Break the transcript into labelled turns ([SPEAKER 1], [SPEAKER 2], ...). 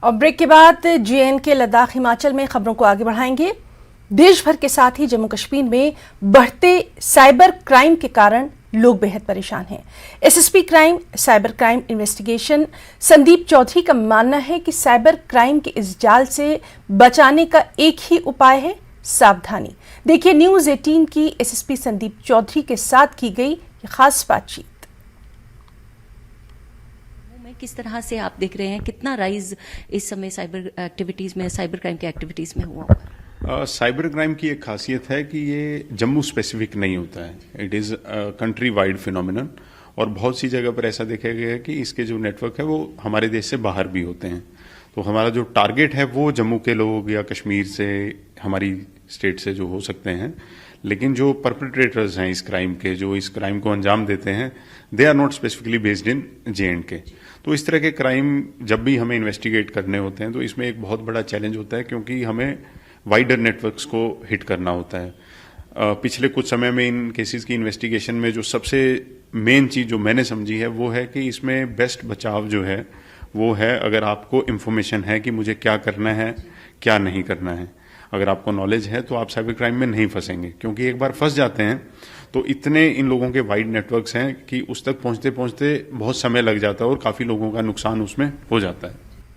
[SPEAKER 1] और ब्रेक के बाद JNK लद्दाख हिमाचल में खबरों को आगे बढ़ाएंगे। देश भर के साथ ही जम्मू कश्मीर में बढ़ते साइबर क्राइम के कारण लोग बेहद परेशान हैं। SSP crime cyber crime investigation Sandeep Chaudhary का मानना है कि साइबर क्राइम के इस जाल से बचाने का एक ही उपाय है, सावधानी। देखिए न्यूज़ 18 की SSP संदीप चौधरी के साथ की गई ये खास बातचीत।
[SPEAKER 2] किस तरह से आप देख रहे हैं, कितना राइज इस समय साइबर एक्टिविटीज में, साइबर क्राइम की एक्टिविटीज में हुआ?
[SPEAKER 3] साइबर क्राइम की एक खासियत है कि ये जम्मू स्पेसिफिक नहीं होता है, it is country wide phenomenon. और बहुत सी जगह पर ऐसा देखा गया है कि इसके जो नेटवर्क है वो हमारे देश से बाहर भी होते हैं। तो हमारा जो टारगेट है वो जम्मू के लोग या कश्मीर से, हमारी स्टेट से जो हो सकते हैं, लेकिन जो परपेट्रेटर्स हैं इस क्राइम के, जो इस क्राइम को अंजाम देते हैं, they are not specifically based in JNK। तो इस तरह के क्राइम जब भी हमें इन्वेस्टिगेट करने होते हैं तो इसमें एक बहुत बड़ा चैलेंज होता है, क्योंकि हमें वाइडर नेटवर्क्स को हिट करना होता है। पिछले कुछ समय में इन केसेस की इन्वेस्टिगेशन में जो सबसे मेन चीज़ जो मैंने समझी है वो है कि इसमें बेस्ट बचाव जो है वो है, अगर आपको इन्फॉर्मेशन है कि मुझे क्या करना है, क्या नहीं करना है, अगर आपको नॉलेज है तो आप साइबर क्राइम में नहीं फंसेंगे। क्योंकि एक बार फंस जाते हैं तो इतने इन लोगों के वाइड नेटवर्क्स हैं कि उस तक पहुंचते पहुंचते बहुत समय लग जाता है और काफ़ी लोगों का नुकसान उसमें हो जाता है।